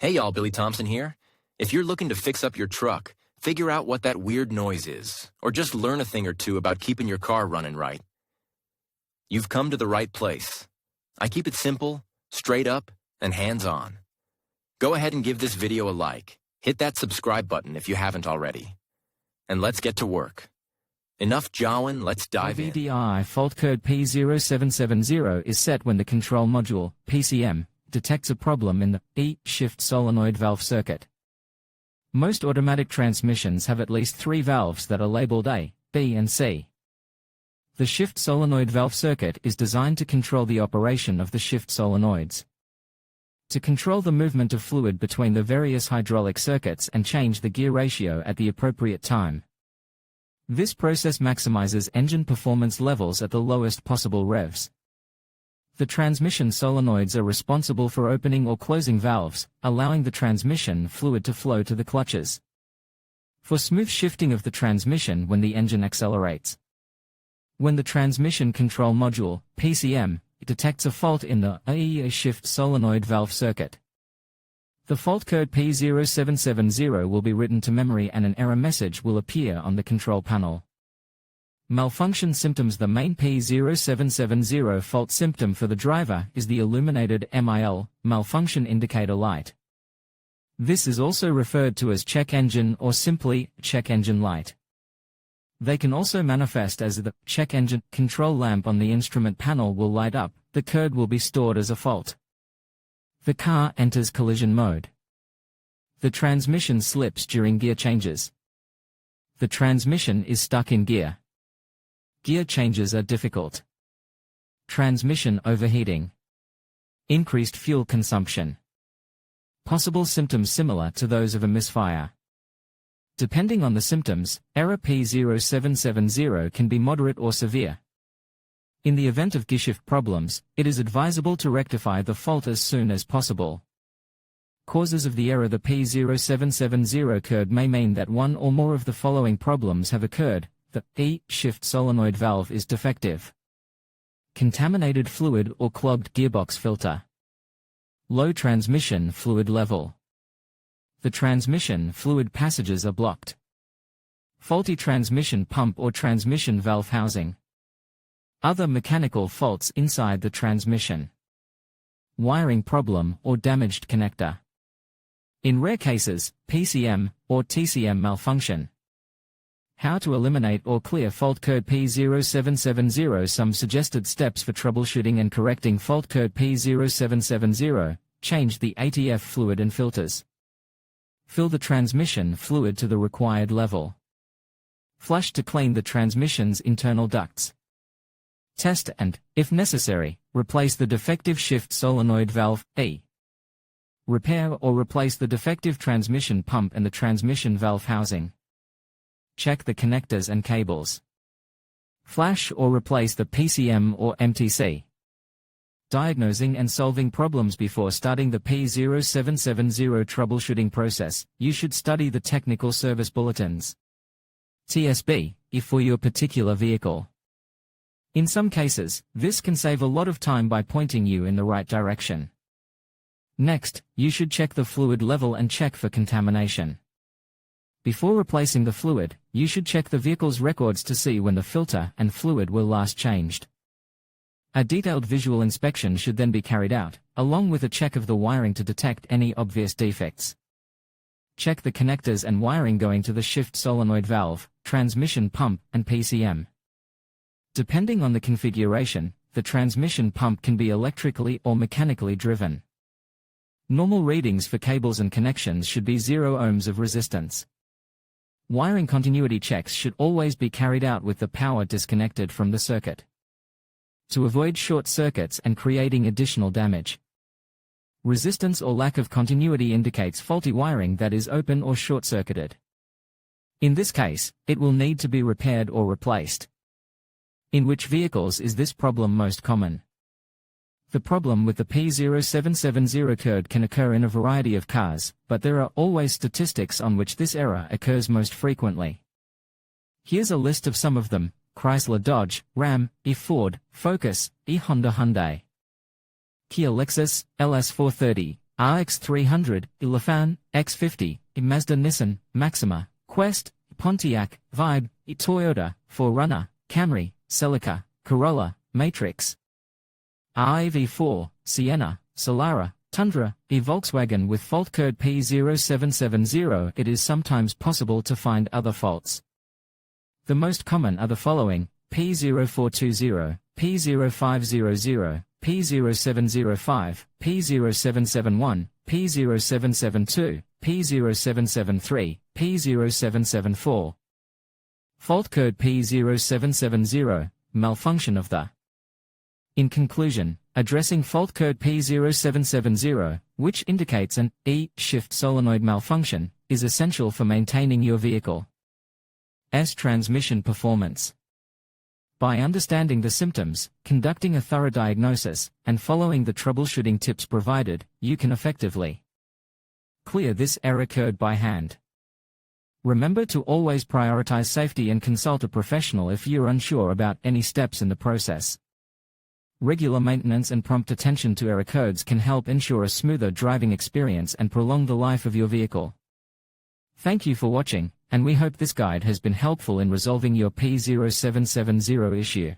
Hey y'all, Billy Thompson here. If you're looking to fix up your truck, figure out what that weird noise is, or just learn a thing or two about keeping your car running right, you've come to the right place. I keep it simple, straight up, and hands-on. Go ahead and give this video a like. Hit that subscribe button if you haven't already. And let's get to work. Enough jawing, let's dive in. VDI fault code P0770 is set when the control module, PCM, detects a problem in the E-shift solenoid valve circuit. Most automatic transmissions have at least 3 valves that are labeled A, B and C. The shift solenoid valve circuit is designed to control the operation of the shift solenoids. To control the movement of fluid between the various hydraulic circuits and change the gear ratio at the appropriate time. This process maximizes engine performance levels at the lowest possible revs. The transmission solenoids are responsible for opening or closing valves, allowing the transmission fluid to flow to the clutches. For smooth shifting of the transmission when the engine accelerates. When the transmission control module, PCM, detects a fault in the E-shift solenoid valve circuit. The fault code P0770 will be written to memory and an error message will appear on the control panel. Malfunction symptoms. The main P0770 fault symptom for the driver is the illuminated MIL, malfunction indicator light. This is also referred to as check engine or simply check engine light. They can also manifest as the check engine control lamp on the instrument panel will light up. The code will be stored as a fault. The car enters collision mode. The transmission slips during gear changes. The transmission is stuck in gear. Gear changes are difficult. Transmission overheating. Increased fuel consumption. Possible symptoms similar to those of a misfire. Depending on the symptoms, error P0770 can be moderate or severe. In the event of gearshift problems, it is advisable to rectify the fault as soon as possible. Causes of the error. The P0770 code may mean that one or more of the following problems have occurred. The E-shift solenoid valve is defective. Contaminated fluid or clogged gearbox filter. Low transmission fluid level. The transmission fluid passages are blocked. Faulty transmission pump or transmission valve housing. Other mechanical faults inside the transmission. Wiring problem or damaged connector. In rare cases, PCM or TCM malfunction. How to eliminate or clear fault code P0770. Some suggested steps for troubleshooting and correcting fault code P0770. Change the ATF fluid and filters. Fill the transmission fluid to the required level. Flush to clean the transmission's internal ducts. Test and, if necessary, replace the defective shift solenoid valve, E. Repair or replace the defective transmission pump and the transmission valve housing. Check the connectors and cables. Flash or replace the PCM or MTC. Diagnosing and solving problems. Before starting the P0770 troubleshooting process, you should study the technical service bulletins. TSB, if for your particular vehicle. In some cases, this can save a lot of time by pointing you in the right direction. Next, you should check the fluid level and check for contamination. Before replacing the fluid, you should check the vehicle's records to see when the filter and fluid were last changed. A detailed visual inspection should then be carried out, along with a check of the wiring to detect any obvious defects. Check the connectors and wiring going to the shift solenoid valve, transmission pump, and PCM. Depending on the configuration, the transmission pump can be electrically or mechanically driven. Normal readings for cables and connections should be 0 ohms of resistance. Wiring continuity checks should always be carried out with the power disconnected from the circuit, to avoid short circuits and creating additional damage. Resistance or lack of continuity indicates faulty wiring that is open or short-circuited. In this case, it will need to be repaired or replaced. In which vehicles is this problem most common? The problem with the P0770 code can occur in a variety of cars, but there are always statistics on which this error occurs most frequently. Here's a list of some of them: Chrysler Dodge, Ram, Ford, Focus, Honda Hyundai, Kia Lexus, LS430, RX300, Ilefan, X50, Mazda, Nissan, Maxima, Quest, Pontiac, Vibe, Toyota, 4Runner, Camry, Celica, Corolla, Matrix, RAV4, Sienna, Solara, Tundra, Volkswagen with fault code P0770. It is sometimes possible to find other faults. The most common are the following: P0420, P0500, P0705, P0771, P0772, P0773, P0774. Fault code P0770, malfunction of the. In conclusion, addressing fault code P0770, which indicates an E-shift solenoid malfunction, is essential for maintaining your vehicle's transmission performance. By understanding the symptoms, conducting a thorough diagnosis, and following the troubleshooting tips provided, you can effectively clear this error code by hand. Remember to always prioritize safety and consult a professional if you're unsure about any steps in the process. Regular maintenance and prompt attention to error codes can help ensure a smoother driving experience and prolong the life of your vehicle. Thank you for watching, and we hope this guide has been helpful in resolving your P0770 issue.